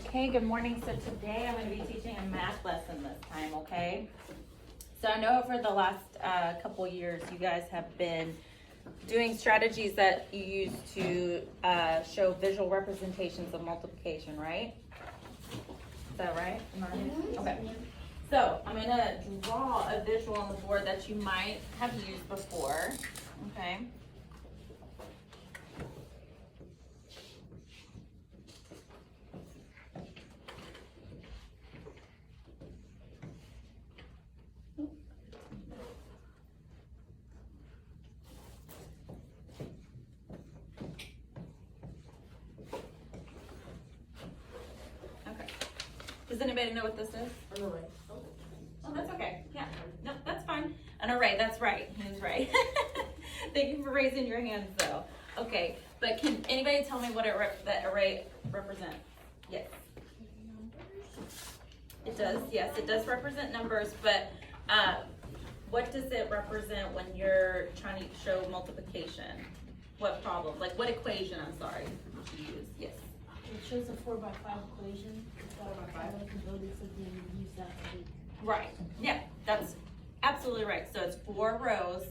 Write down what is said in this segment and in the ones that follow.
Okay, good morning. So today I'm going to be teaching a math lesson this time, okay? So I know over the last couple years you guys have been doing strategies that you use to show visual representations of multiplication, right? Is that right? Okay. So I'm going to draw a visual on the board that you might have used before, okay? Does anybody know what this is? An array. Oh, that's okay. Yeah. No, that's fine. An array. That's right. He's right. Thank you for raising your hands, though. Okay, but can anybody tell me what that array represents? Yes. It does. Yes, it does represent numbers, but what does it represent when you're trying to show multiplication? What problem? Like what equation? I'm sorry. Did you use? Yes. It shows a 4 by 5 equation. 4 by 5. Like the building something and use that to Right. Yeah, that's absolutely right. So it's 4 rows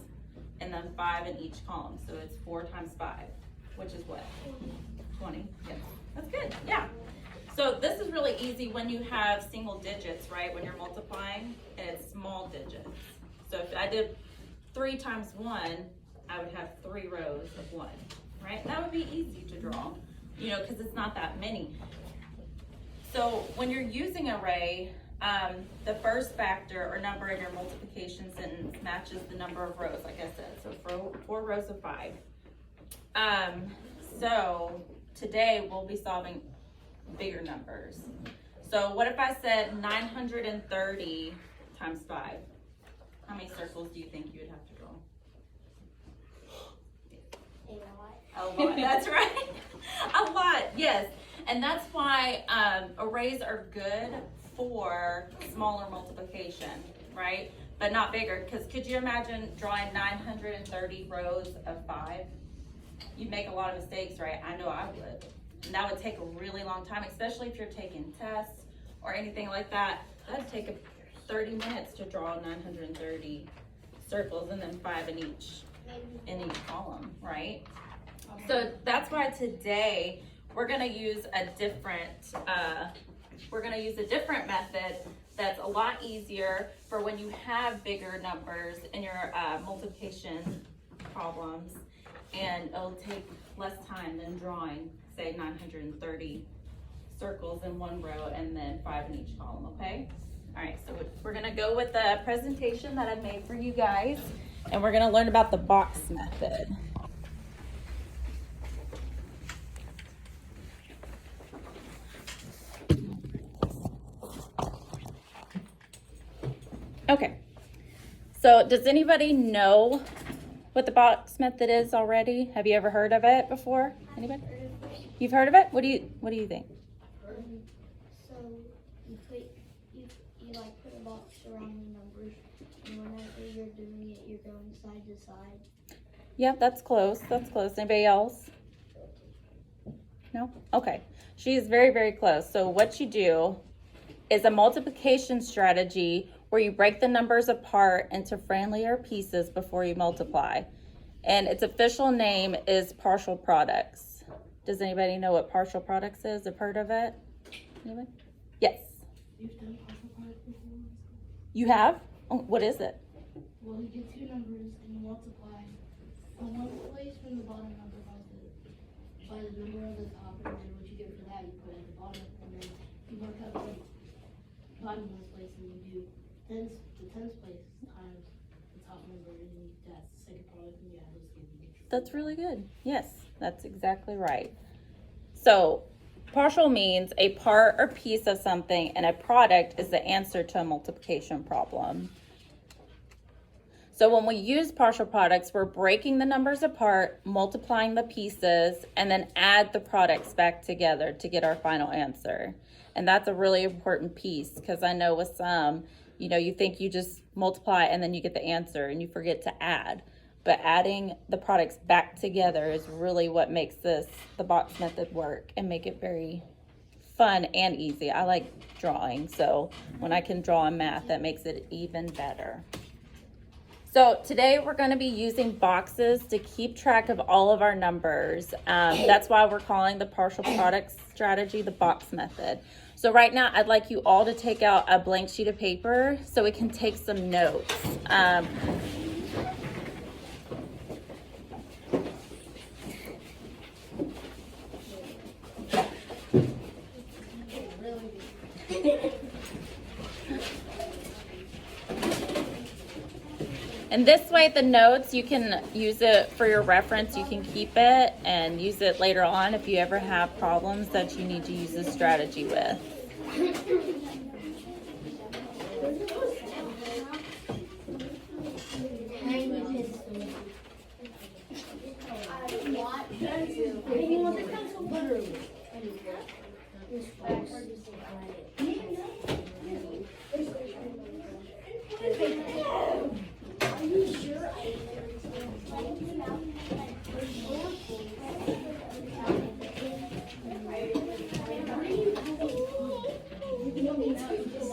and then 5 in each column. So it's 4 times 5, which is what? 20. Yes. That's good. Yeah. So this is really easy when you have single digits, right? When you're multiplying and it's small digits. So if I did 3 times 1, I would have 3 rows of 1, right? That would be easy to draw, you know, because it's not that many. So when you're using array, the first factor or number in your multiplication sentence matches the number of rows, like I said. So 4 rows of 5. So today we'll be solving bigger numbers. So what if I said 930 times 5? How many circles do you think you would have to draw? A lot, that's right. A lot, yes. And that's why arrays are good for smaller multiplication, right? But not bigger, because could you imagine drawing 930 rows of 5? You'd make a lot of mistakes, right? I know I would. And that would take a really long time, especially if you're taking tests or anything like that. That'd take 30 minutes to draw 930 circles and then 5 in each column, right? So that's why today we're gonna use a different method that's a lot easier for when you have bigger numbers in your multiplication problems, and it'll take less time than drawing, say, 930 circles in one row and then 5 in each column, okay? All right, so we're gonna go with the presentation that I made for you guys, and we're gonna learn about the box method. Okay, so does anybody know what the box method is already? Have you ever heard of it before? Anybody? You've heard of it? What do you think? So you like put a box around the numbers, and whenever you're doing it, you're going side to side. Yeah, that's close. That's close. Anybody else? No? Okay. She is very, very close. So what you do is a multiplication strategy where you break the numbers apart into friendlier pieces before you multiply. And its official name is partial products. Does anybody know what partial products is? Have heard of it? Anybody? Yes. You've done partial product before? You have? Oh, what is it? Well, you get 2 numbers and you multiply from one place from the bottom number by the number of the top, and then what you get for that you put at the bottom, and then you work up the bottom place and you do the tens place times the top number, and then that's the second product, and you add those together. That's really good. Yes, that's exactly right. So partial means a part or piece of something, and a product is the answer to a multiplication problem. So when we use partial products, we're breaking the numbers apart, multiplying the pieces, and then add the products back together to get our final answer. And that's a really important piece, because I know with some, you know, you think you just multiply and then you get the answer and you forget to add. But adding the products back together is really what makes the box method work and make it very fun and easy. I like drawing, so when I can draw in math, that makes it even better. So today we're going to be using boxes to keep track of all of our numbers. That's why we're calling the partial product strategy the box method. So right now I'd like you all to take out a blank sheet of paper so we can take some notes. And this way, the notes, you can use it for your reference. You can keep it and use it later on if you ever have problems that you need to use this strategy with.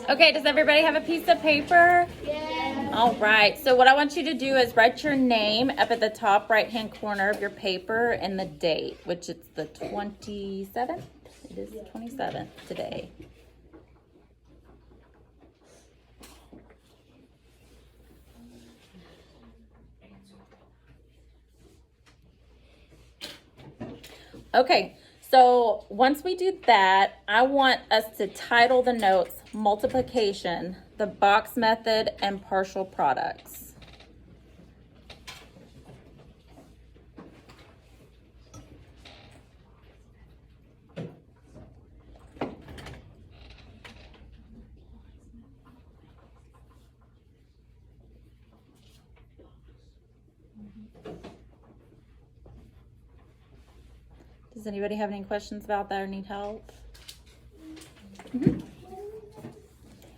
Okay, does everybody have a piece of paper? Yeah. All right, so what I want you to do is write your name up at the top right-hand corner of your paper and the date, which is the 27th. It is the 27th today. Okay, so once we do that, I want us to title the notes multiplication, the box method, and partial products. Does anybody have any questions about that or need help?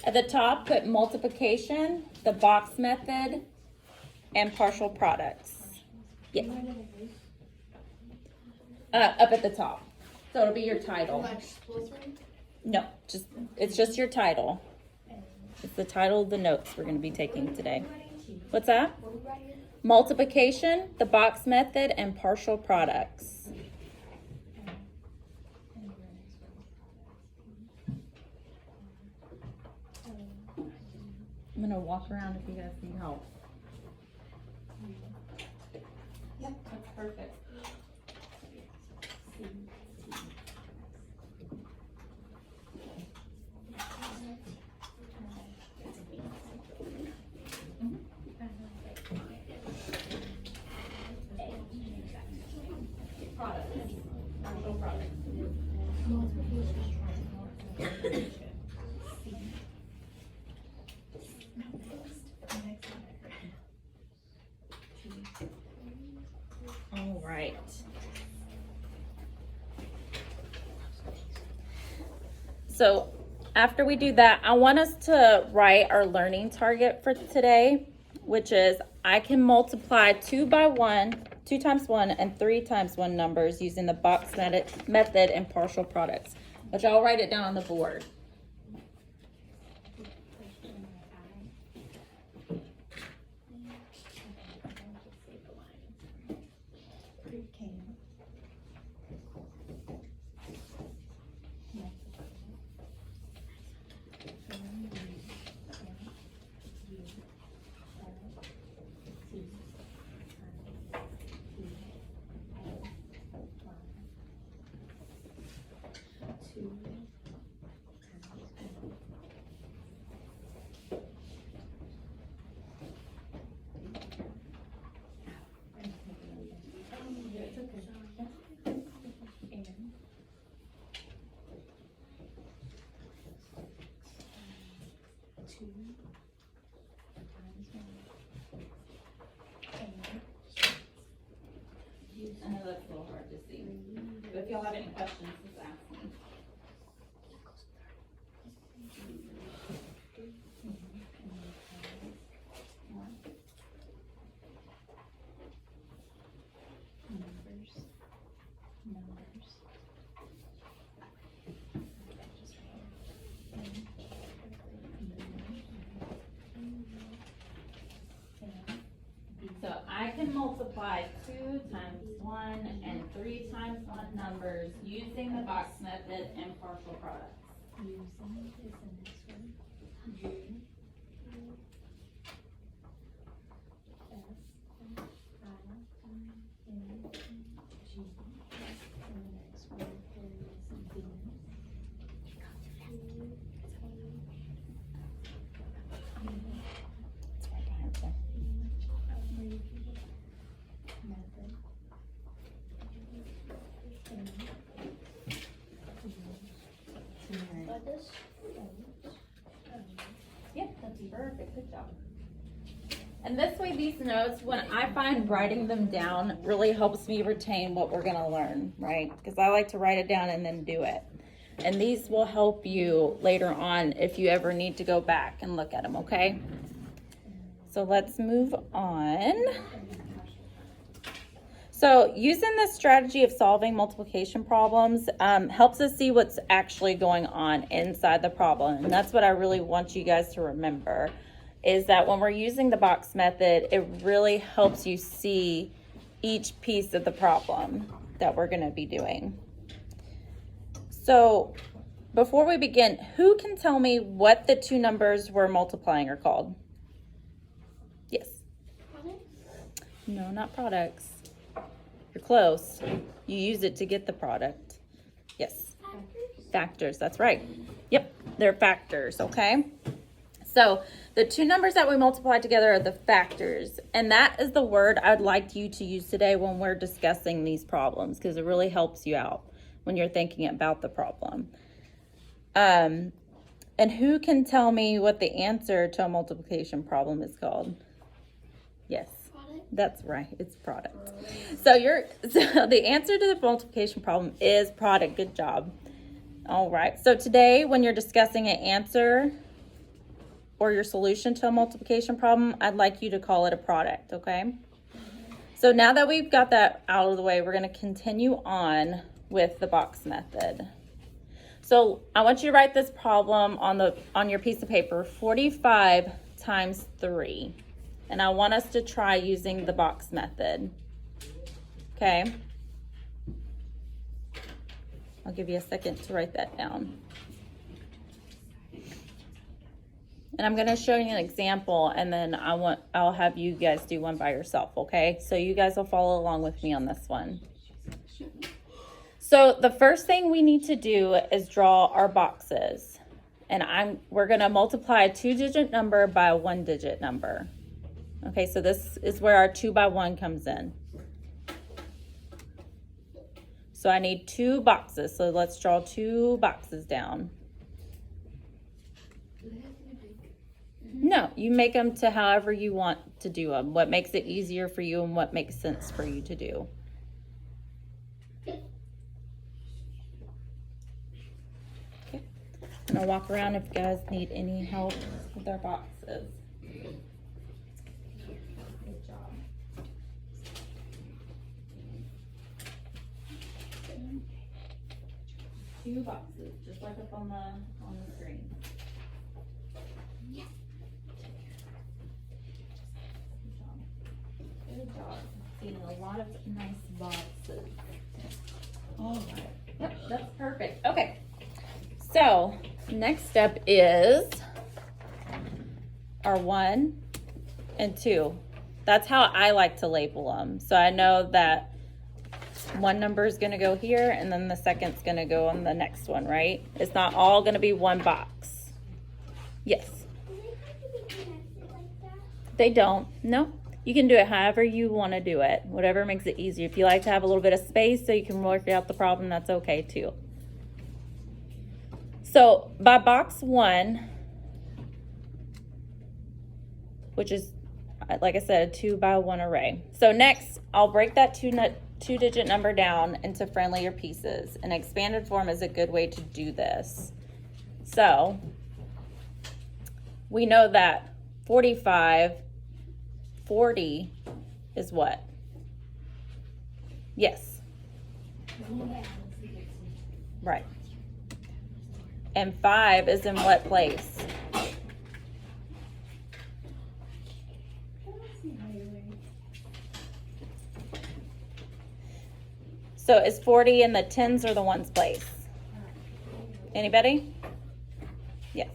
At the top, put multiplication, the box method, and partial products. Yeah. Up at the top. So it'll be your title. No, it's just your title. It's the title of the notes we're going to be taking today. What's that? Multiplication, the box method, and partial products. I'm gonna walk around if you guys need help. Yep, that's perfect. All right. So after we do that, I want us to write our learning target for today, which is I can multiply 2 times 1, and 3 times 1 numbers using the box method and partial products, which I'll write it down on the board. I know that's a little hard to see, but if y'all have any questions, just ask me. multiply 2 times 1 and 3 times 1 numbers using the box method and partial products. Like this? Yep, that's perfect, good job. And this way, these notes, when I find writing them down really helps me retain what we're gonna learn, right? Because I like to write it down and then do it. And these will help you later on if you ever need to go back and look at them, okay? So let's move on. So using the strategy of solving multiplication problems helps us see what's actually going on inside the problem. And that's what I really want you guys to remember, is that when we're using the box method, it really helps you see each piece of the problem that we're gonna be doing. So before we begin, who can tell me what the two numbers we're multiplying are called? Yes. No, not products. You're close. You use it to get the product. Yes. Factors, that's right. Yep, they're factors, okay? So the two numbers that we multiply together are the factors. And that is the word I'd like you to use today when we're discussing these problems, because it really helps you out when you're thinking about the problem. And who can tell me what the answer to a multiplication problem is called? Yes. That's right, it's product. So the answer to the multiplication problem is product. Good job. All right, so today when you're discussing an answer or your solution to a multiplication problem, I'd like you to call it a product, okay? So now that we've got that out of the way, we're gonna continue on with the box method. So I want you to write this problem on your piece of paper, 45 times 3. And I want us to try using the box method. Okay? I'll give you a second to write that down. And I'm going to show you an example, and then I'll have you guys do one by yourself, okay? So you guys will follow along with me on this one. So the first thing we need to do is draw our boxes. And we're going to multiply a 2-digit number by a 1-digit number. Okay, so this is where our 2 by 1 comes in. So I need 2 boxes. So let's draw 2 boxes down. No, you make them to however you want to do them. What makes it easier for you and what makes sense for you to do. Okay, I'm gonna walk around if you guys need any help with our boxes. 2 boxes, just like up on the screen. Yes. Good job. Seeing a lot of nice boxes. All right. Yep, that's perfect. Okay. So next step is our 1 and 2. That's how I like to label them. So I know that one number is going to go here and then the second's going to go on the next one, right? It's not all going to be one box. Yes. Do they have to be connected like that? They don't. No. You can do it however you want to do it. Whatever makes it easier. If you like to have a little bit of space so you can work out the problem, that's okay too. So by box 1, which is, like I said, a 2 by 1 array. So next, I'll break that 2-digit number down into friendlier pieces. An expanded form is a good way to do this. So we know that 40 is what? Yes. Right. And 5 is in what place? So is 40 in the tens or the ones place? Anybody? Yes.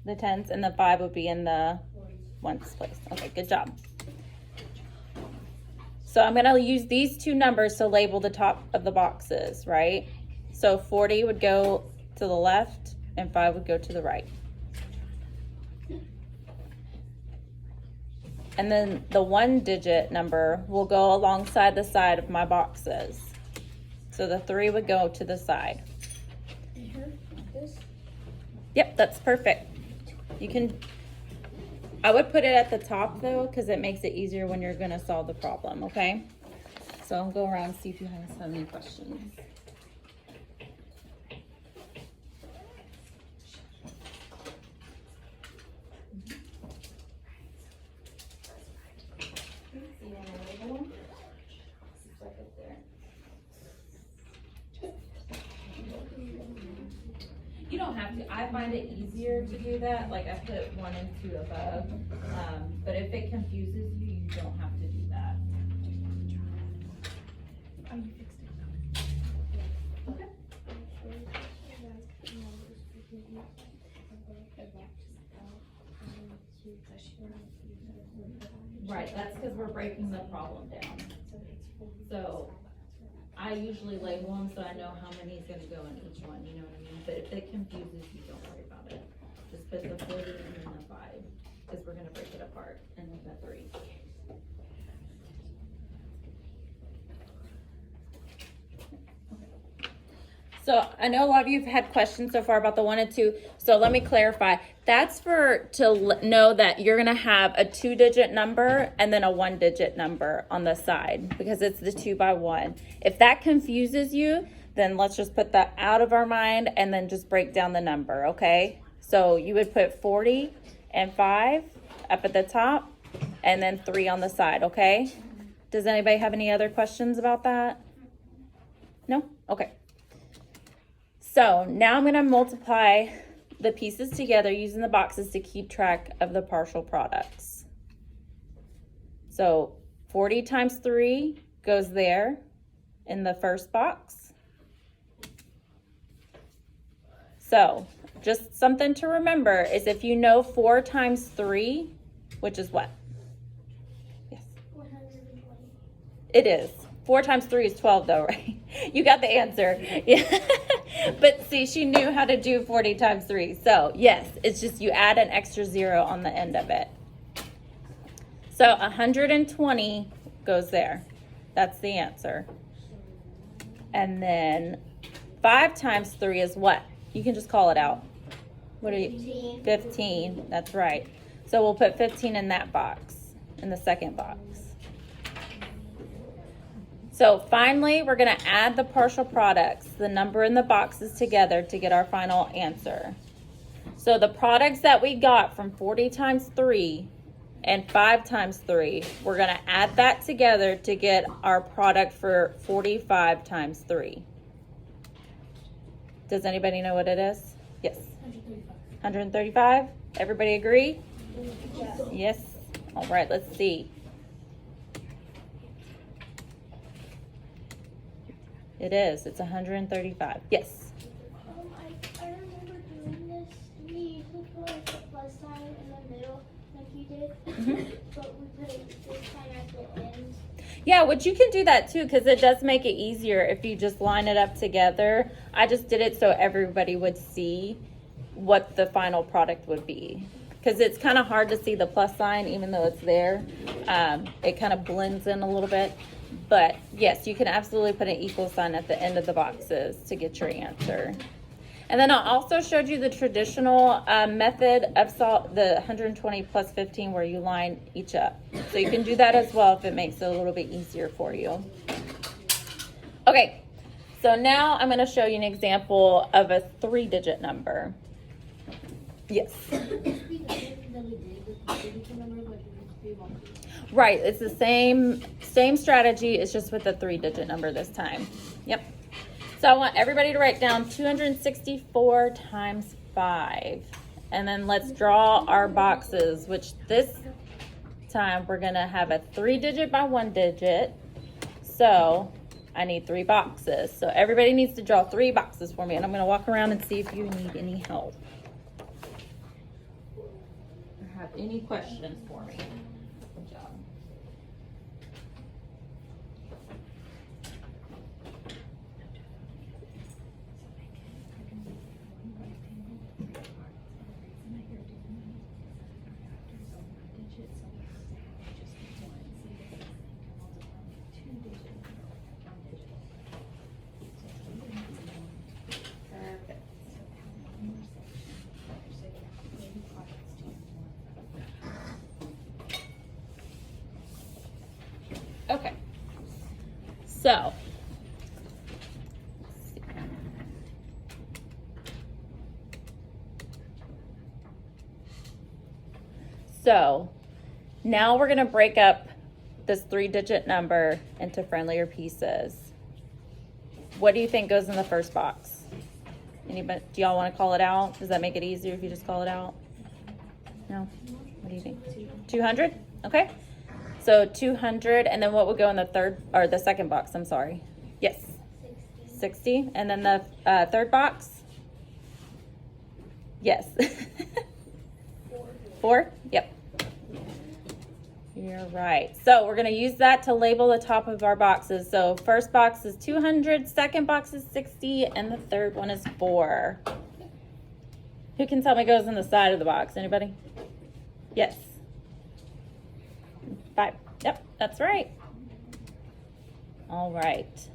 The tens, and the 5 would be in the ones place. Okay, good job. So I'm gonna use these two numbers to label the top of the boxes, right? So 40 would go to the left and 5 would go to the right. And then the 1-digit number will go alongside the side of my boxes. So the 3 would go to the side. Yep, that's perfect. You can, I would put it at the top though, because it makes it easier when you're gonna solve the problem, okay? So I'll go around and see if you guys have any questions. You don't have to. I find it easier to do that. Like I put 1 and 2 above. But if it confuses you, you don't have to do that. Okay. Right, that's because we're breaking the problem down. So I usually label them so I know how many is gonna go in each one, you know what I mean? But if it confuses you, don't worry about it. Just put the 40 and then the 5, because we're gonna break it apart, and then the 3. So I know a lot of you have had questions so far about the 1 and 2. So let me clarify. That's to know that you're gonna have a 2-digit number and then a 1-digit number on the side, because it's the 2 by 1. If that confuses you, then let's just put that out of our mind and then just break down the number, okay? So you would put 40 and 5 up at the top and then 3 on the side, okay? Does anybody have any other questions about that? No? Okay. So now I'm going to multiply the pieces together using the boxes to keep track of the partial products. So 40 times 3 goes there in the first box. So just something to remember is if you know 4 times 3, which is what? Yes. 120. It is. 4 times 3 is 12 though, right? You got the answer. Yeah. But see, she knew how to do 40 times 3. So yes, it's just you add an extra 0 on the end of it. So 120 goes there. That's the answer. And then 5 times 3 is what? You can just call it out. What are you? 15. That's right. So we'll put 15 in that box, in the second box. So finally, we're going to add the partial products, the number in the boxes together to get our final answer. So the products that we got from 40 times 3 and 5 times 3, we're going to add that together to get our product for 45 times 3. Does anybody know what it is? Yes. 135. Everybody agree? Yes. All right, let's see. It is. It's 135. Yes. I remember doing this. We usually put like a plus sign in the middle, like you did, but we put a equal sign at the end. Yeah, which you can do that too, because it does make it easier if you just line it up together. I just did it so everybody would see what the final product would be, because it's kind of hard to see the plus sign even though it's there. It kind of blends in a little bit. But yes, you can absolutely put an equal sign at the end of the boxes to get your answer. And then I also showed you the traditional method of the 120 plus 15 where you line each up. So you can do that as well if it makes it a little bit easier for you. Okay, so now I'm going to show you an example of a 3-digit number. Yes. Right, it's the same strategy, it's just with a 3-digit number this time. Yep. So I want everybody to write down 264 times 5. And then let's draw our boxes, which this time we're gonna have a 3-digit by 1-digit. So I need 3 boxes. So everybody needs to draw 3 boxes for me, and I'm gonna walk around and see if you need any help. Or have any questions for me. Good job. Okay, so now we're gonna break up this 3-digit number into friendlier pieces. What do you think goes in the first box? Anybody, do y'all wanna call it out? Does that make it easier if you just call it out? No? What do you think? 200? Okay. So 200, and then what would go in the third, or the second box, I'm sorry. Yes. 60, and then the third box? Yes. 4? Yep. You're right. So we're gonna use that to label the top of our boxes. So first box is 200, second box is 60, and the third one is 4. Who can tell me goes in the side of the box? Anybody? Yes. 5. Yep, that's right. All right.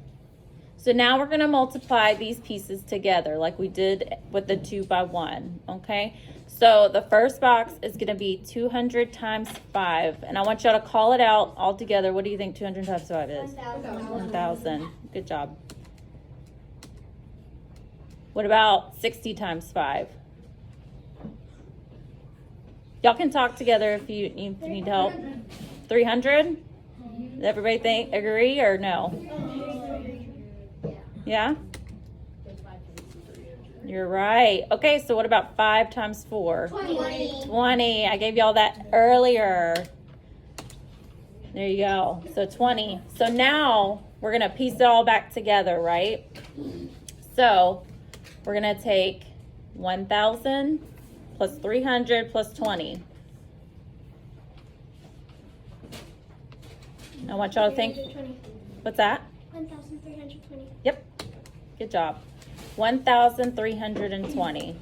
So now we're going to multiply these pieces together like we did with the 2 by 1, okay? So the first box is going to be 200 times 5. And I want y'all to call it out all together. What do you think 200 times 5 is? 1,000. Good job. What about 60 times 5? Y'all can talk together if you need help. 300? Does everybody agree or no? Yeah? You're right. Okay, so what about 5 times 4? 20. I gave y'all that earlier. There you go. So 20. So now we're going to piece it all back together, right? So we're going to take 1,000 plus 300 plus 20. I want y'all to think. What's that? 1,320. Yep. Good job. 1,320.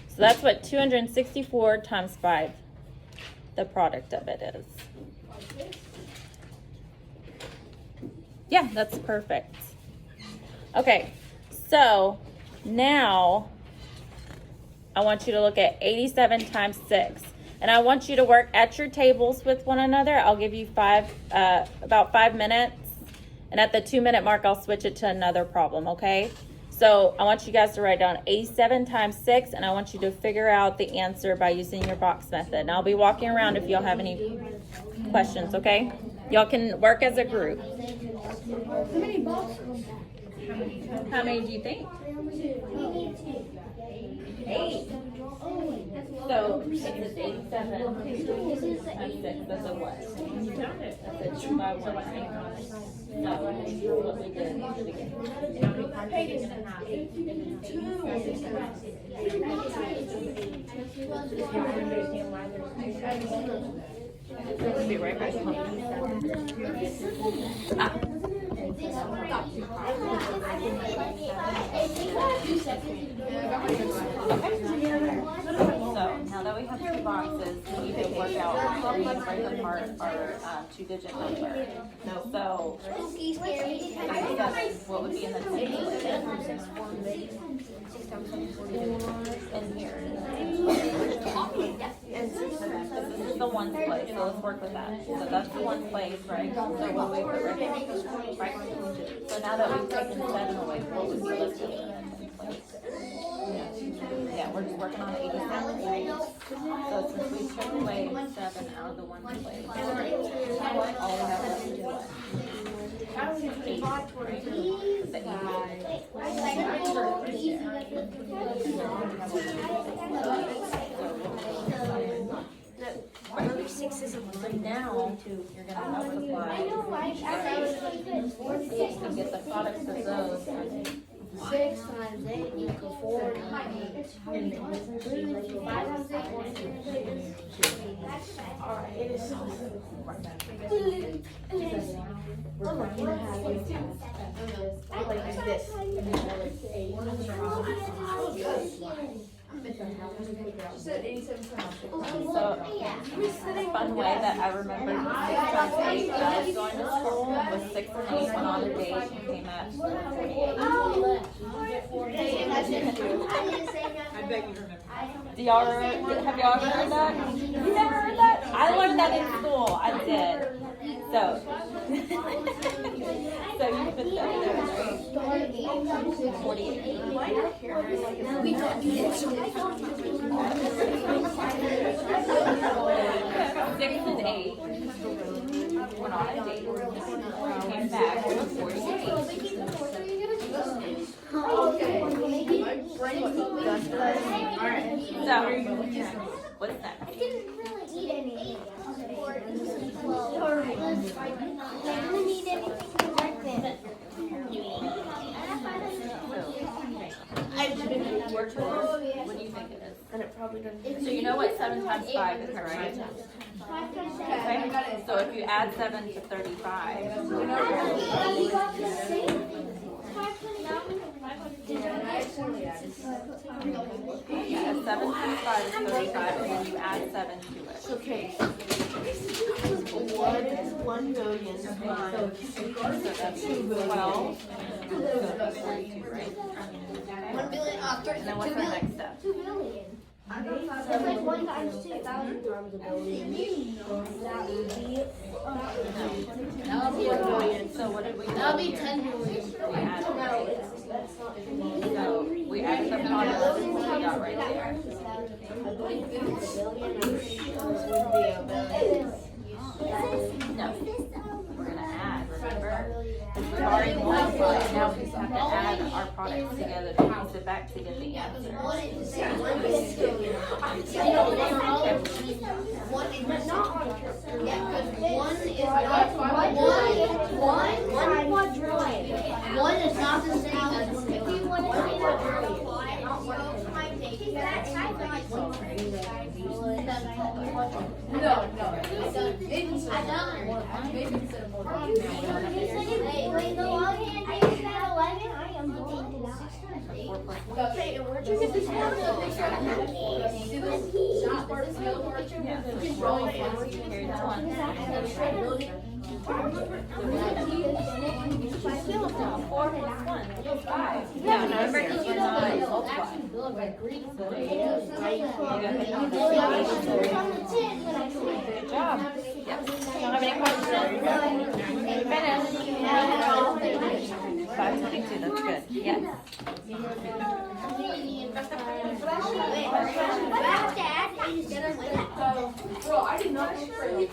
So that's what 264 times 5, the product of it is. Yeah, that's perfect. Okay, so now I want you to look at 87 times 6. And I want you to work at your tables with one another. I'll give you about 5 minutes. And at the 2-minute mark, I'll switch it to another problem, okay? So I want you guys to write down 87 times 6, and I want you to figure out the answer by using your box method. And I'll be walking around if y'all have any questions, okay? Y'all can work as a group. How many do you think? 8. So this is 87 times 6. That's a what? That's a 2 by 1. No, what we did. We'll be right back. So now that we have 2 boxes, we need to work out how we break apart our 2-digit number. So what would be in the table? In here. This is the 1's place, so let's work with that. So that's the 1's place, right? So what do we put right here? Right? So now that we've taken 7 away, what would be left in the 10th place? Yeah, we're just working on 87. So since we took away 7 out of the 1's place, all we have left is what? 8, right? The 8. Number 6 is a 1. Now you're gonna multiply. I know, I was really good. To get the products of those. 6 times 8 equals 40. 5 times 8 Alright, it is so simple. Like this. So, fun way that I remember 6 times 8 when I was going to school was 6 and 8 went on a date and came at 48. I bet you remember. Have y'all ever heard that? You never heard that? I learned that in school. I did. So, so you put that there, right? 48. 6 and 8 went on a date. Came back with 48. So, what's that? I didn't really eat anything. I didn't eat anything for breakfast. What do you think it is? And it probably doesn't. So you know what 7 times 5 is, right? Okay. So if you add 7 to 35, you know yeah, 7 times 5 is 35, and then you add 7 to it. Okay. 1,000,000. So that's 12. So that's 42, right? 1 billion, And then what's our next step? 2 billion. It's like 1 times 2. 1,000 times a billion. That'll be 1 billion. So what did we do That'll be here? 10 billion. We added, That's not so we added the products we got right there. No, we're gonna add, remember? We've already multiplied, now we just have to add our products together to piece it back to get the answer. One is not the same as 1 Okay, and where'd you get this Yeah, so roll carry that one. 4 plus 1 is 5. Yeah, remember, because we're not multiplying. Good job. Yep. Don't have any questions? Finish. 522, that's good. Yes.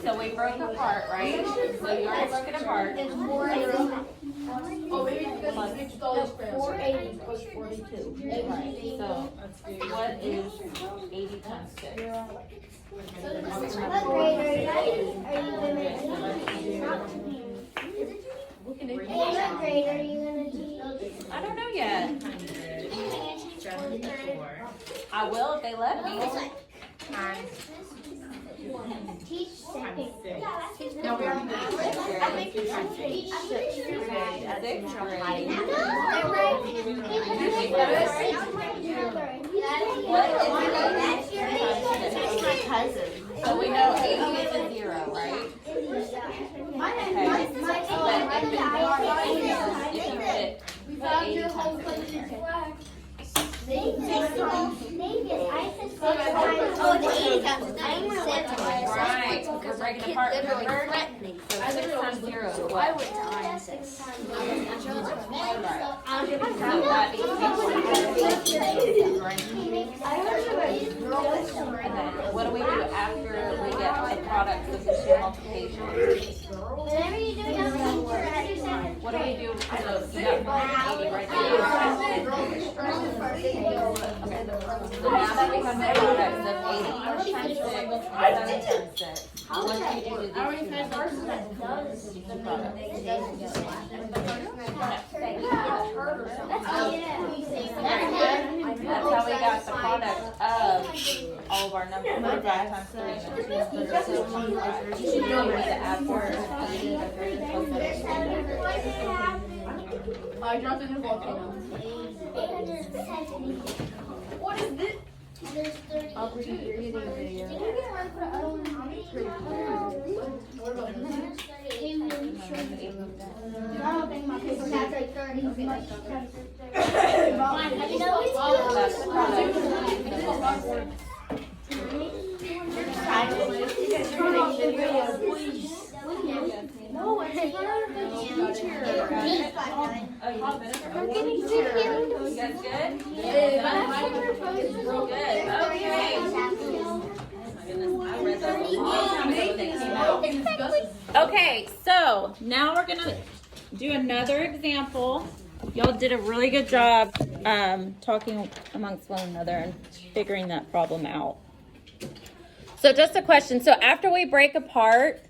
So we broke apart, right? So you already broke it apart. Oh, maybe because it's mixed all those crayons. 480 plus 42. Right. So what is 80 times 6? What grade are you What grade are you gonna teach? I don't know yet. I will if they let me. Teach second. No, we already did. I think you should teach sixth grade. Sixth grade. That's my cousin. So we know 80 is a 0, right? If you fit We found 80 your whole times country's flag. right, we're breaking apart. So 6 times 0 is what? I went to ISS. So that and then what do we do after we get a product with the 2 multiplications? Whatever you do, don't teach your What do we do? So you got 80 right there. Okay. So now we have the products of 80 times 6, 27 times 6. What do you do to these two numbers? The product. That's how we got the product of all of our numbers. 5 times 3 and then 2 times 6. You should know where the add forward. I dropped it in the volcano. What is this? There's 32. I'll read it. Did you get one for I don't think my paper has like 30. That's the product. No, it's not the teacher. Oh, you have vinegar? You guys good? Yeah. Real good. Okay. Oh my goodness, I read those a long time ago when they came out. Okay, so now we're gonna do another example. Y'all did a really good job talking amongst one another and figuring that problem out. So just a question. So after we break apart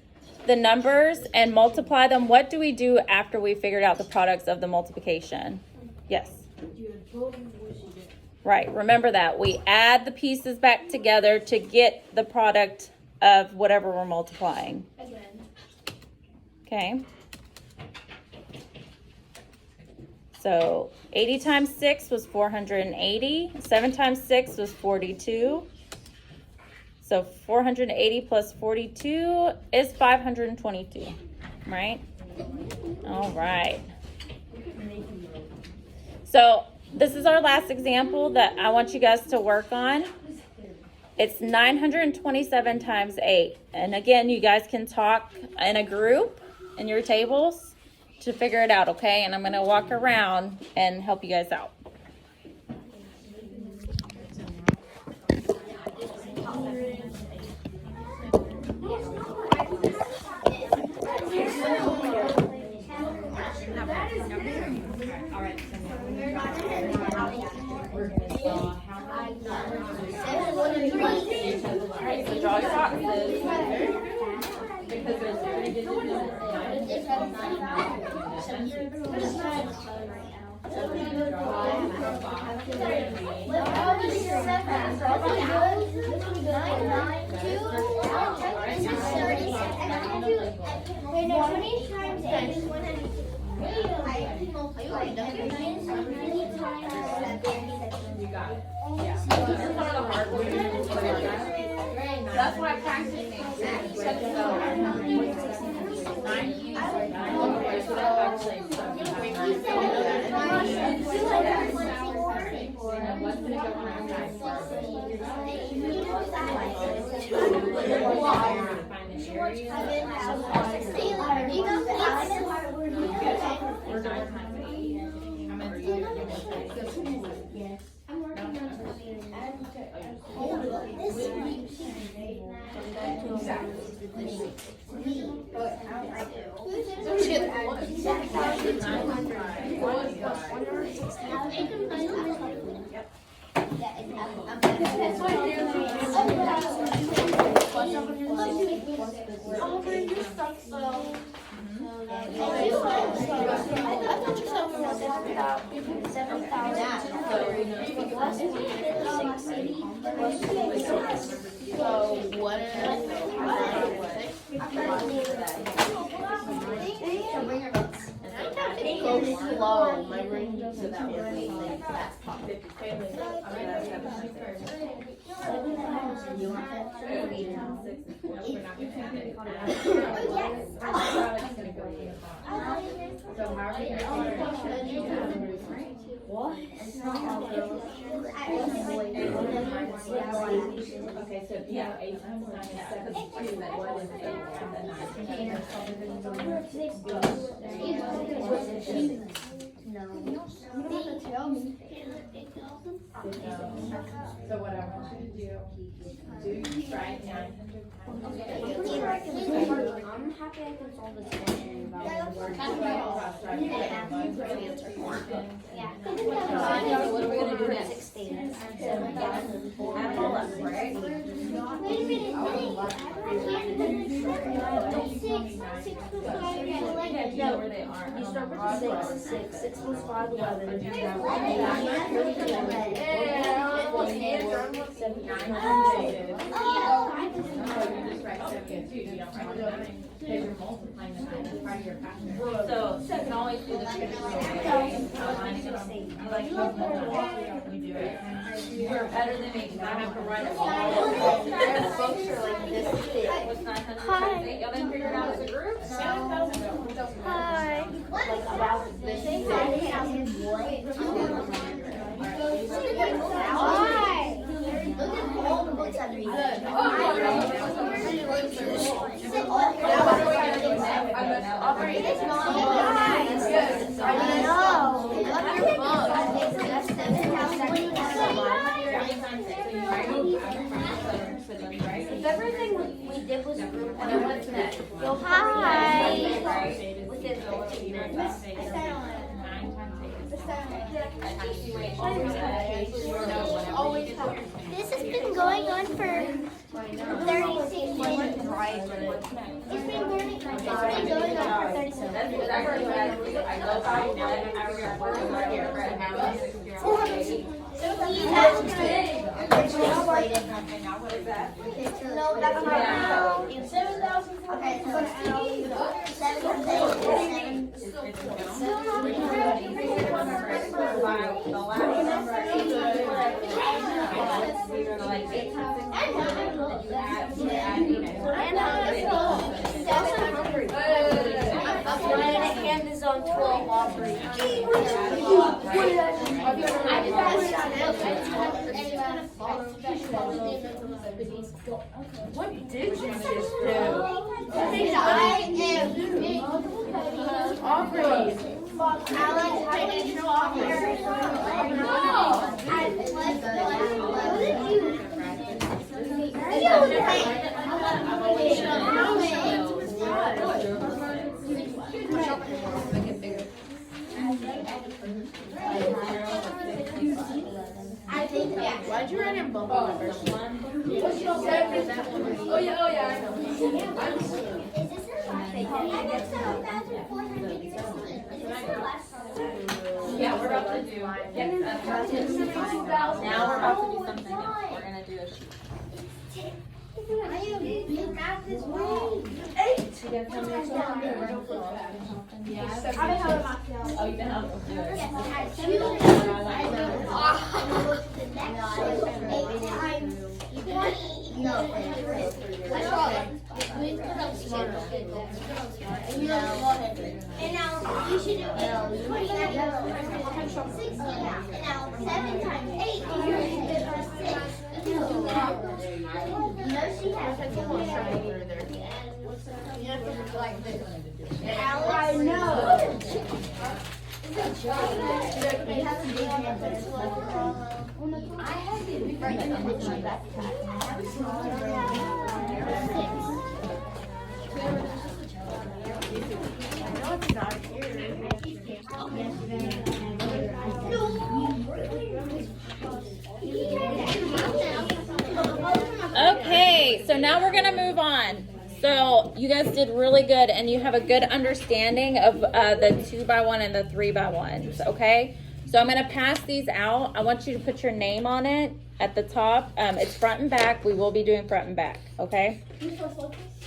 the numbers and multiply them, what do we do after we figured out the products of the multiplication? Yes. Right, remember that. We add the pieces back together to get the product of whatever we're multiplying. Okay. So 80 times 6 was 480. 7 times 6 was 42. So 480 plus 42 is 522, right? All right. So this is our last example that I want you guys to work on. It's 927 times 8. And again, you guys can talk in a group in your tables to figure it out, okay? And I'm going to walk around and help you guys out. Alright, so draw your boxes. Because there's 3 digits in there. Wait, no, 20 times 8 is 100. You got it. Yeah. This is one of the hard ones. That's why practice makes sense. So 9 okay, so that's actually what's going to go on our side first? Find the area. Or 9 times 8. How many are you going to I'm working on something. Slow, my brain doesn't that What? Okay, so yeah, 8 times 9 is 72. Then what is 8 times 9? No. You don't have to tell me. So what I want you to do write 900 times. I'm happy I can solve this question about words. Yeah. Yeah. What are we gonna do next? 16. Add them all up, right? Wait a minute, Yeah, do you know where they are? You start with the 6. 6 plus 5, 11. So you can always do the traditional way, lining them. You like to you do it. You're better than me because I have to write them all. Their books are like this thick. What's 900 times 8? Y'all didn't figure it out as a group? Hi. Like about this thick. Look at all the books I'm reading. Everything we did was group. What's next? Hi. Within 15 minutes. 9 times 8. This has been going on for 36 minutes. It's been going on for 36 That's exactly what I do. I go by one, I work my hair, right now. Now what is that? No, that's not. 7,000. Okay, so it's 7 The last number, 8 like 8 times 6, you add 8. Hand is on 12 offering. What did you just do? Offering. Why'd you write in bubble numbers? Is this Yeah, we're about to do. Now we're about to do something else. We're gonna do a sheet. Oh, you can help us do it. And now you should do 29. 16. And now 7 times 8 is 6. You know she has a I know. I have it right in my backpack. Okay, so now we're gonna move on. So you guys did really good, and you have a good understanding of the 2x1 and the 3x1s. Okay, so I'm gonna pass these out. I want you to put your name on it at the top. It's front and back. We will be doing front and back. Okay,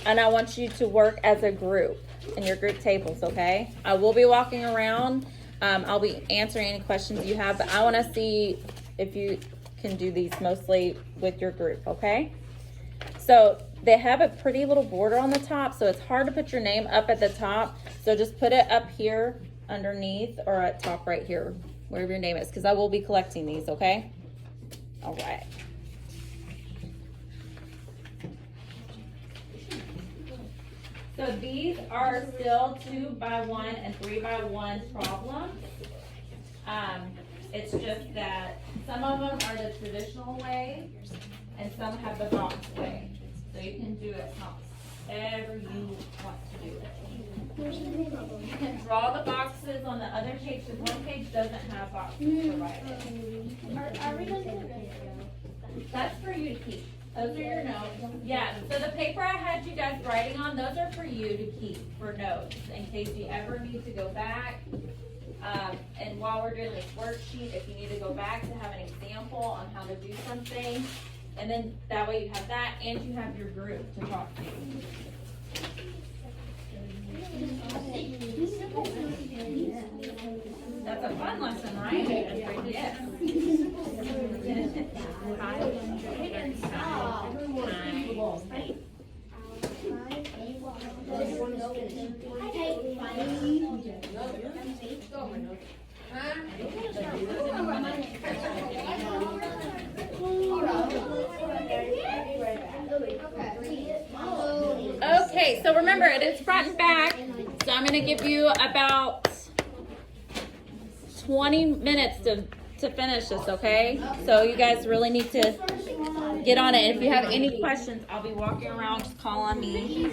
and I want you to work as a group in your group tables. Okay, I will be walking around. I'll be answering any questions you have, but I want to see if you can do these mostly with your group. Okay. So they have a pretty little border on the top, so it's hard to put your name up at the top. So just put it up here underneath or at top right here, wherever your name is, because I will be collecting these, okay? All right. So these are still 2x1 and 3x1 problems. It's just that some of them are the traditional way and some have the box way. So you can do it however you want to do it. You can draw the boxes on the other page, because one page doesn't have boxes provided. Are we going to That's for you to keep. Those are your notes. Yeah, so the paper I had you guys writing on, those are for you to keep for notes in case you ever need to go back. And while we're doing this worksheet, if you need to go back to have an example on how to do something, and then that way you have that and you have your group to talk to. That's a fun lesson, right? Yes. Okay, so remember it is front and back, so I'm gonna give you about 20 minutes to finish this, okay? So you guys really need to get on it. If you have any questions, I'll be walking around, just call on me.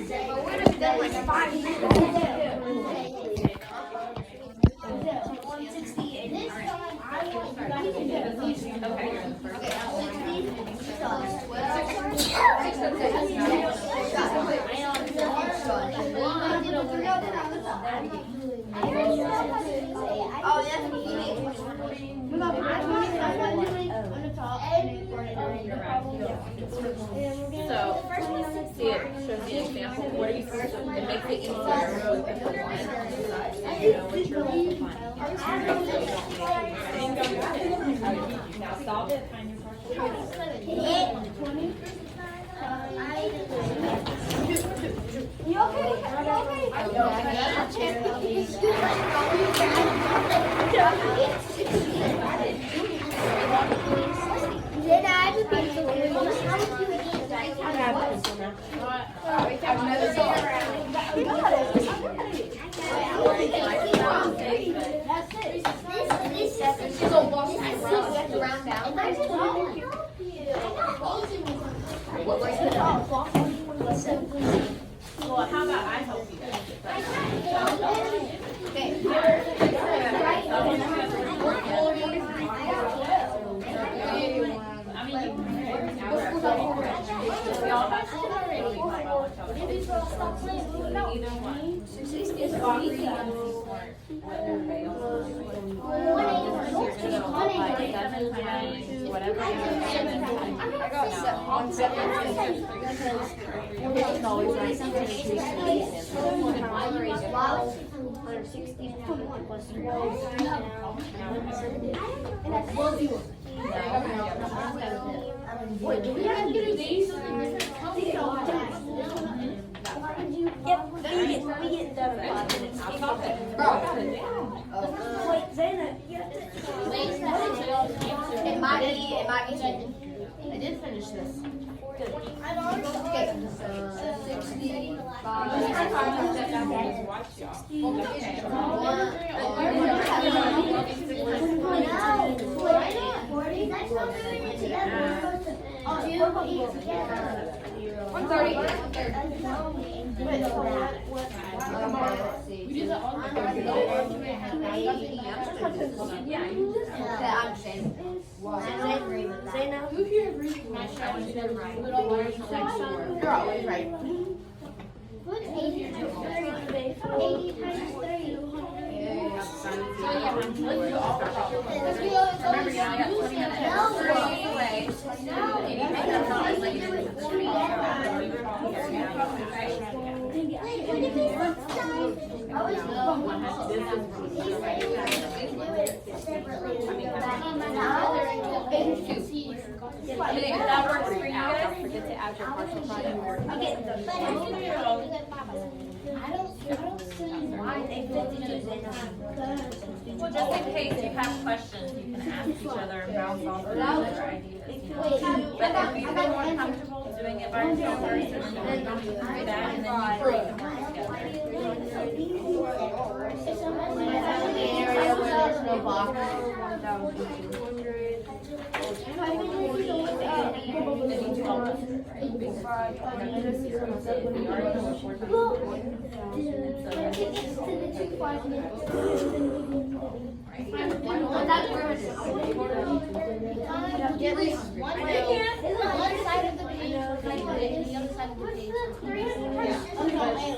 So, see it shows the example. What are you supposed to do? It makes it easier. Now solve it, find your Well, how about I help you? Wait, do we have to do these? We get done in 5 minutes. Wait, Zayna, you have to. It might be 10. I did finish this. Okay. Zayna, Who here agrees with my show? You're always right. What's 80 times 3? 80 times 3. Remember, you only got 20 minutes. Anyway. I mean, if that works for you guys, don't forget to add your partial project. Well, just in case you have questions, you can ask each other and bounce off of each other ideas. But if you feel more comfortable doing it by yourself first, and then you do that, and then you can work together. Area where there's no box. At least one day.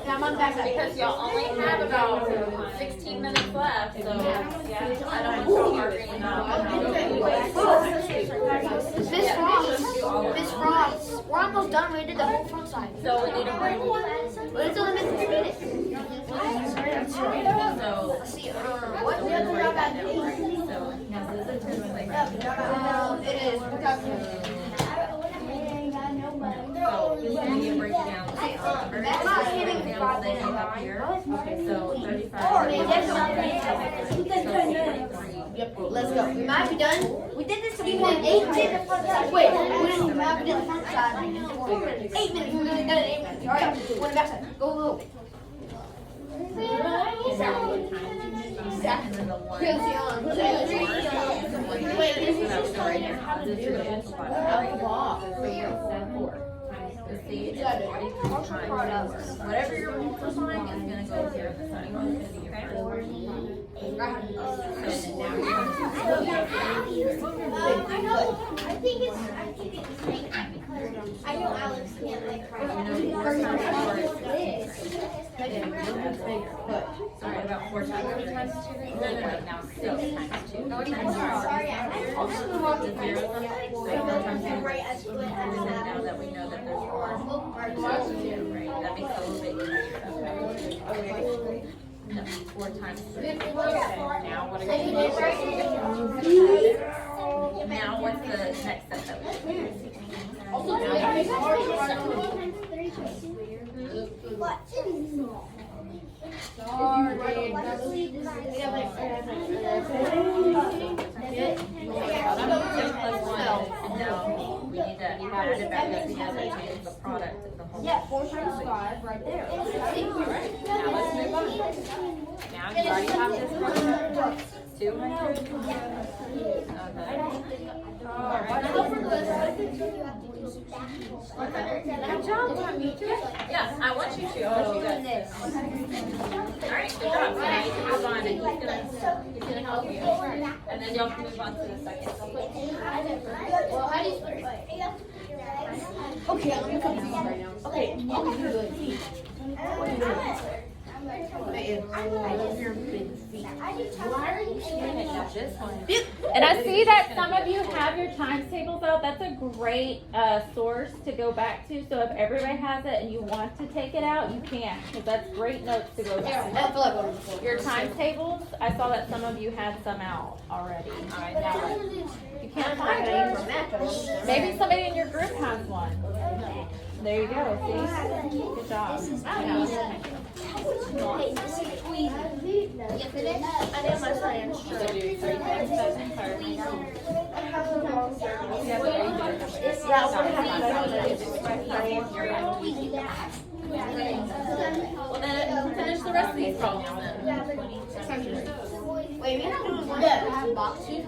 I'm on back side. Because y'all only have about 16 minutes left, so yeah, I don't want you arguing about. Miss Frost, we're almost done. We did the whole front side. So we need a break. But it's only been 3 minutes. So. Let's see, what? So now this is a 10 minute. It is. So we need to break it down. For example, they have here, so 35. Yep, let's go. We might be done. We did this. We did 8 minutes. Wait, we did the front side. 8 minutes. We did it in 8 minutes. All right, one back side. Go, go. Whatever you're multiplying is going to go here in the side. It's going to be I think it's the same because I know Alex can't like Sorry, about 4 times 3 times 2. No, now 6 times 2. No, sorry, I'll just move on to 0. So 4 times 2. And then now that we know that there's 1, right, that makes it a little bit easier. Okay. No, 4 times 3. Okay, now what are you doing? Now what's the next step that we do? And now we need to add it back up together to get the product of the whole. Yeah, 4 times 5 right there. Alright, now let's move on. Now you already have this one. 200. Okay. Good job. Yeah, I want you to. I want you guys to. Alright, good job. So now you can move on and he's gonna help you. And then y'all can move on to the second. Well, how do you split it? Okay, I'm gonna come to you right now. Okay, I'll do it. What are you doing? And I see that some of you have your times tables out. That's a great source to go back to. So if everybody has it and you want to take it out, you can, because that's great notes to go back to. Your times tables, I saw that some of you had some out already. All right, now you can't find it. Maybe somebody in your group has one. There you go. See? Good job. Well then finish the rest of these problems then. Wait, we're not doing one that have boxes.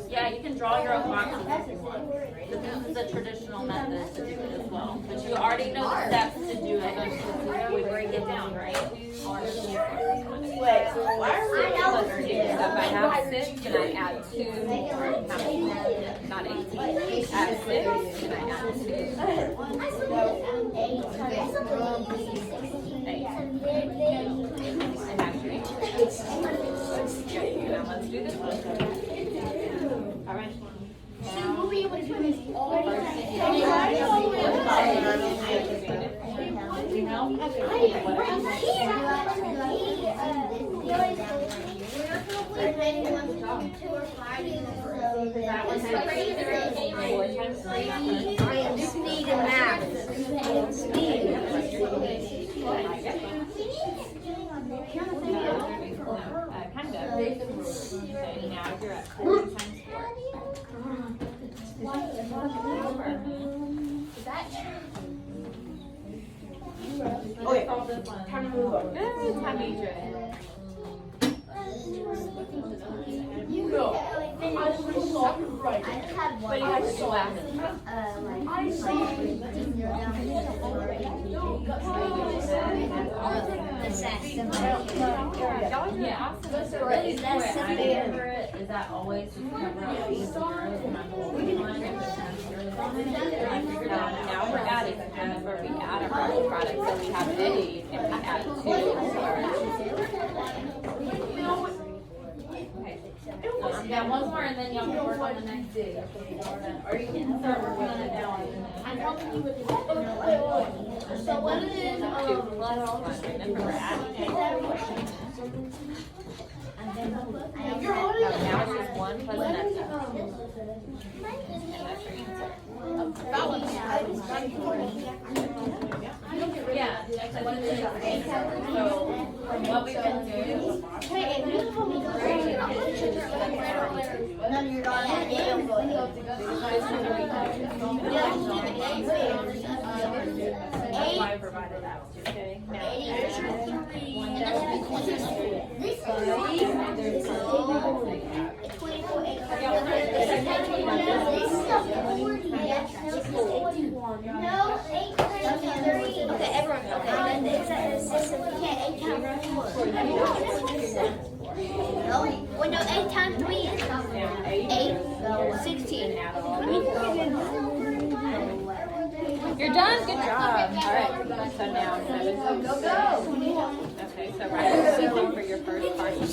Yeah, you can draw your own boxes if you want. But this is a traditional method to do it as well. But you already know the steps to do it. We break it down, right? Wait, so why are we If I have 6, can I add 2? Not 18. Add 6, can I add 2? 8. And add 3. Okay, now let's do this one. All right. We'll be able to do this all I am speed and math. Speed. Kind of. Okay, now you're at 4 times 4. Okay, Solve this one. time to move on. Good, time to eat But you have to go after. Yeah, really quick. I remember it. Is that always just cover up these zeros and my whole line and the 10 zeros on it? And I figured out now we're adding. Whenever we add a about it until we have any add to I've got one more and then y'all can work on the next day. Or you can start working on it now. So what it is, Remember, we're adding you're holding it. now it's just 1 plus an extra. And that's your answer. Yeah, actually, what it is, so from what we've been doing, None of your daughters are damn good. that's why I provided that, okay? Now, This is 24 acres. This is a 40. No, 8 times 3. Okay, everyone, okay. Yeah, 8 times 4. No, wait, no, 8 times 3 is 8. 16. You're done, good job. All right, so now 7. Go. Okay, so write the symbol for your first partial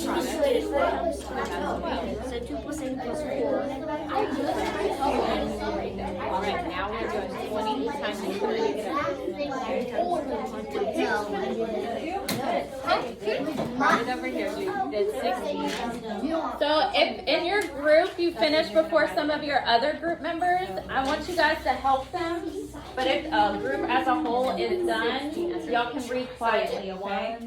product. So 2 plus 8 plus 4. All right, now we're doing 20 times 3. Write it over here, you did 16. So if in your group you finish before some of your other group members, I want you guys to help them. But if a group as a whole is done, y'all can read quietly, okay?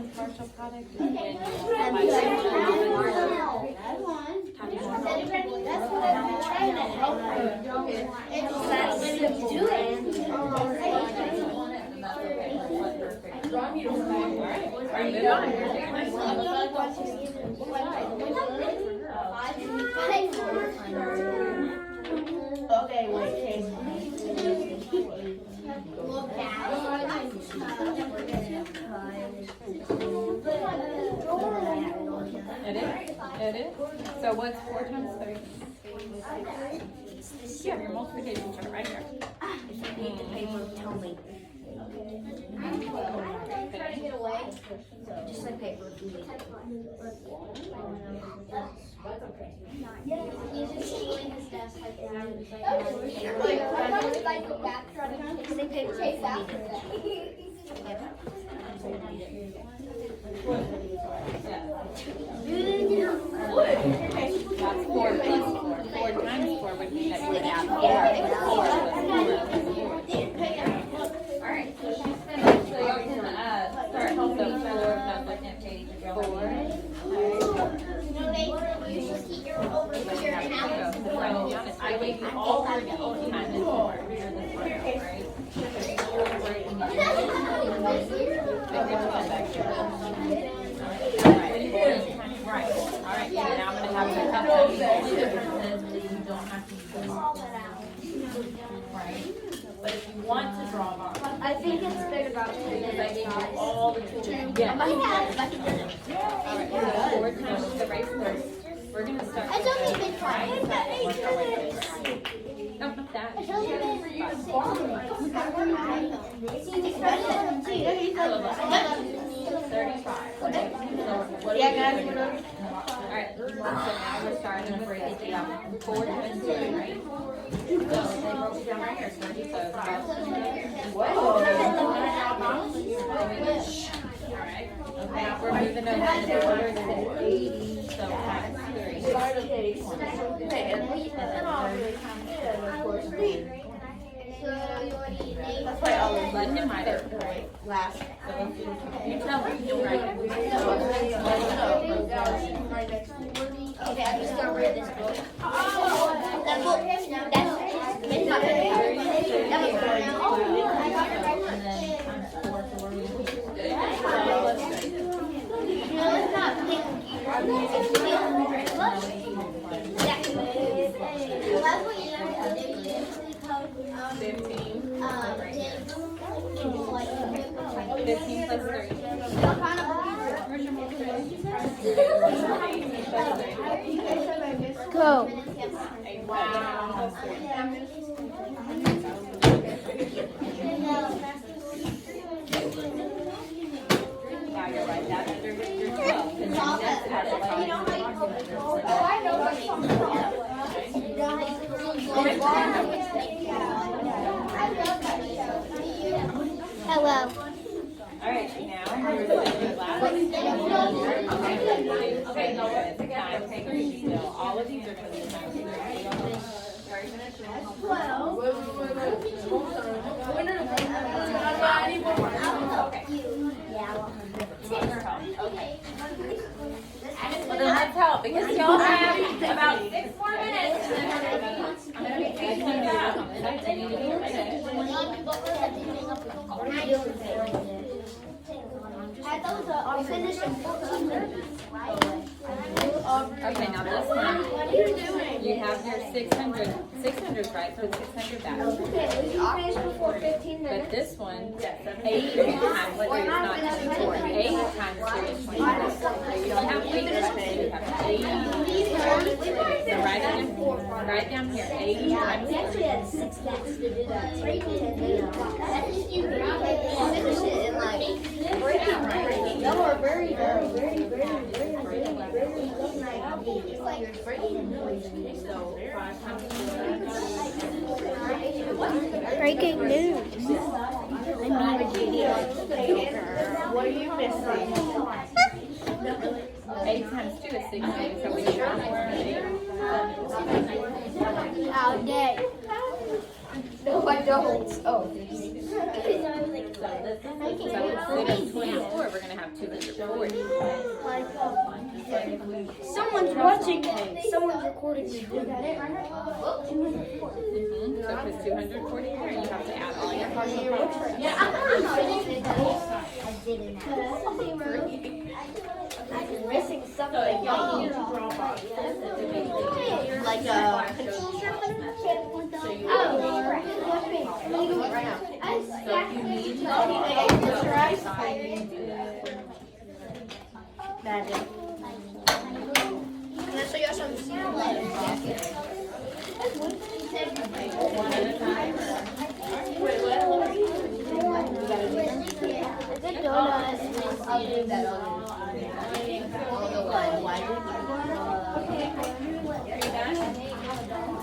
Okay, wait, It is? So what's 4 times 3? Yeah, your multiplication chart right here. Just like paper. That's 4 plus 4. 4 times 4 would be that you would add 4. Alright, so she's finished. So y'all can start helping each other with that second page. 4. You should keep your over here and out. So I gave you all 4 each time this part. You're this part out, right? Right. Alright, so now I'm going to have to cut that differences, but you don't have to use them all. Right? But if you want to draw them off, I think it's better about because I gave you all the tools. Yeah. Alright, so 4 times the race first. We're going to start It's with only the been 5 minutes. No, not that. It's only been 35. Okay. So what do we do? Alright, so now we're starting to break it down. 4 times 2, right? So they broke it down right here. So alright. Now we're moving over to the order to 80. So times 3. Let him write it. last. You tell him, you'll write it. Okay, I'm just gonna read this book. That book, that's not No, it's not pink. That's what you learn to do. 15. 15 plus 3. Go. I'll finish in 14. Okay, now this one, What are you doing? you have your 600, right? So it's 600 back. Okay, you finish before 15 But minutes. this one, 8 times, whether it's not 2 or 8 times 2 is 24. So you don't have 8 right there, you have 80. So write down here, 80 times 3. had 6 minutes to do that. Finish it in like breaking, right? Y'all are very, very, very, very, very, very, very it's like you're breaking the So 5 times 2. Breaking news. What are you missing? 8 times 2 is 16. So we need 1 more. All day. No, I don't. Oh. So instead of 24, we're going to have 240. Someone's watching. Someone's recording you. So it's 240 here, and you have to add all your partial I'm missing something. Like Can I show you some secret letters? one at a time. I'll do that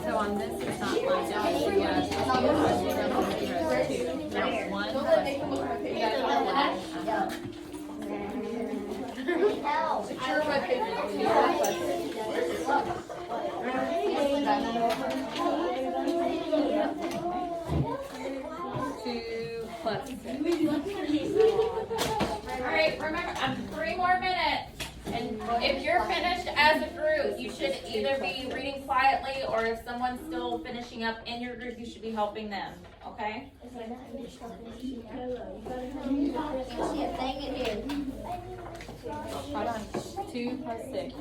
So on this, it's not like that. You got 2 plus 0, 2. Now 1 plus, you got that. Secure my picture. 2 plus 6. Alright, remember, 3 more minutes. And if you're finished as a group, you should either be reading quietly, or if someone's still finishing up in your group, you should be helping them, okay? See a thing in here. Hold on, 2 plus 6.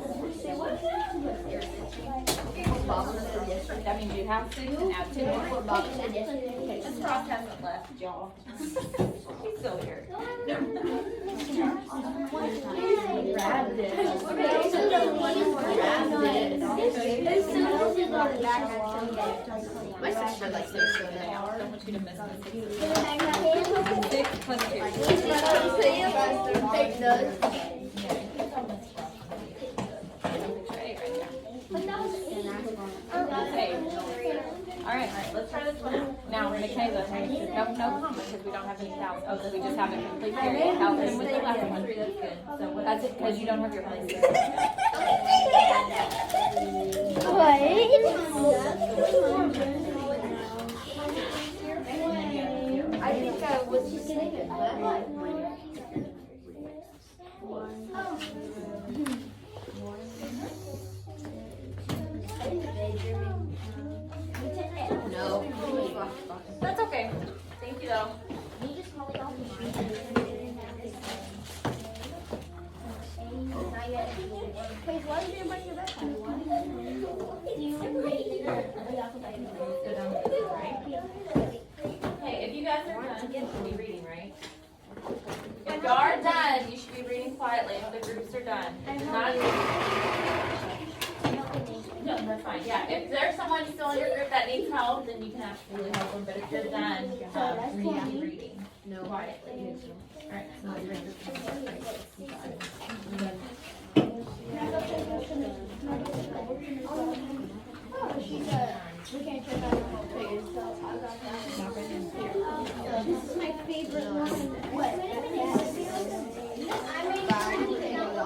That means you have 6 and add 2 more. Okay, this cross hasn't left, y'all. He's still here. My sister likes this so I now. don't want you to miss this. 6 plus 2. Take notes. Okay. Alright, let's try this one out. Now, Michaela, no comma, because we don't have any vowels. Oh, so we just have a complete period. Help him with the last one. That's good. That's it, because you don't have your place. I think I was just saying it, but. No. That's okay. Thank you, though. Okay, if you guys are done, you should be reading, right? If you are done, you should be reading quietly. If the groups are done. If not, no, that's fine. Yeah, if there's someone still in your group that needs help, then you can absolutely help them. But if you're done, you need to be reading quietly. All right. This is my favorite one.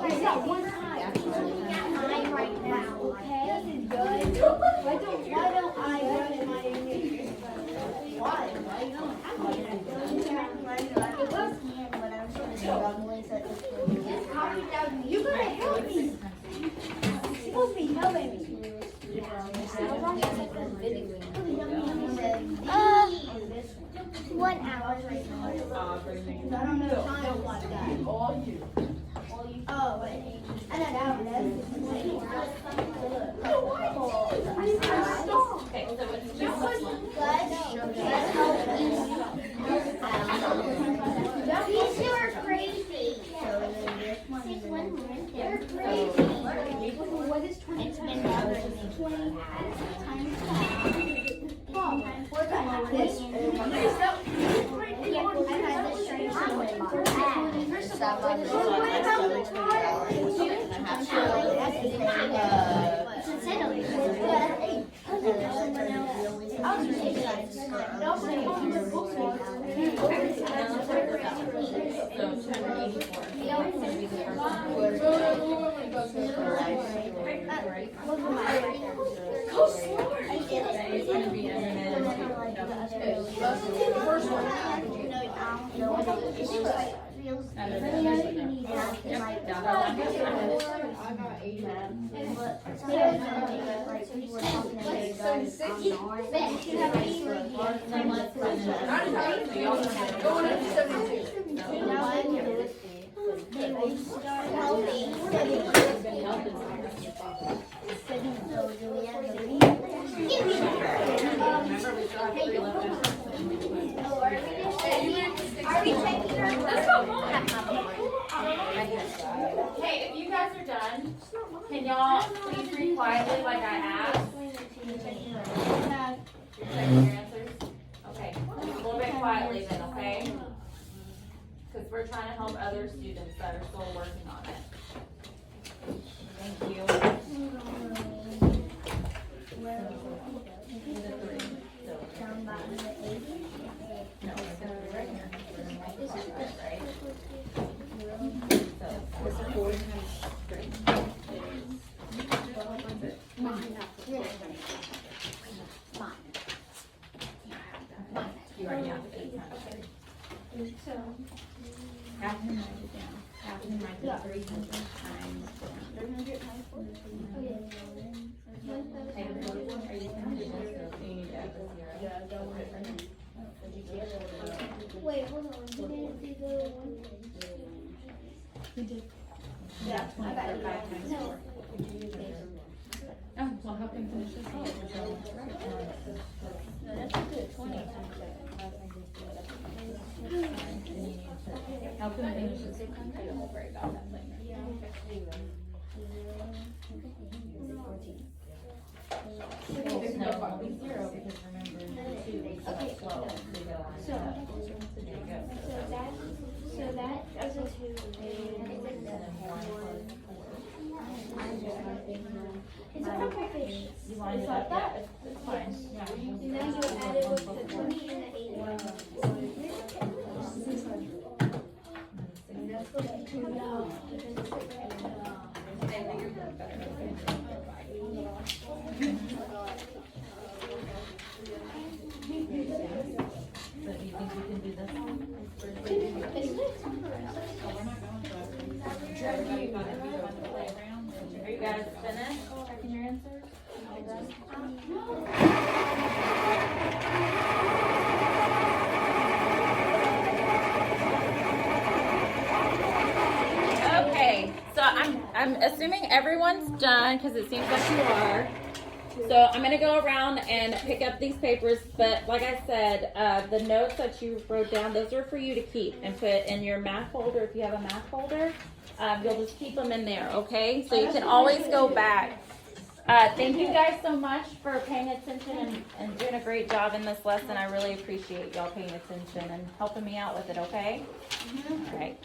I got one eye right now, okay? This is good. Why don't I run in my image? Why? You're gonna help me. You're supposed to be helping me. 1 hour. Cause I don't know time like that. All you. Oh, wait. I know that one. Okay, so it's These two are crazy. Six, one more. They're crazy. What is 20 It's been times? 20 times Okay, if you guys are done, can y'all please read quietly like I asked? Checking your answers? Okay, a little bit quietly then, okay? Because we're trying to help other students that are still working on it. Thank you. No, it's gonna be right here. This is right. You already have it. Have him write it down. Have him write the 300 times down. Okay, are you gonna do this? So you need to add the zero. Wait, hold on. You didn't do the one. Yeah, 25 times 4. Oh, well, help him finish this off. No, that's good, 20. Help him finish this. Don't worry about that later. No, it won't be 0 because remember, 2 is 12. So that as a 2. It's a couple fish. You line it up, yeah, it's fine. Yeah. And then you add it with the 20 and the 80. So do you think we can do this one? Are you guys finished checking your answers? All done? Okay, so I'm assuming everyone's done because it seems like you are. So I'm gonna go around and pick up these papers, but like I said, the notes that you wrote down, those are for you to keep and put in your math folder. If you have a math folder, you'll just keep them in there, okay? So you can always go back. Thank you guys so much for paying attention and doing a great job in this lesson. I really appreciate y'all paying attention and helping me out with it, okay? All right.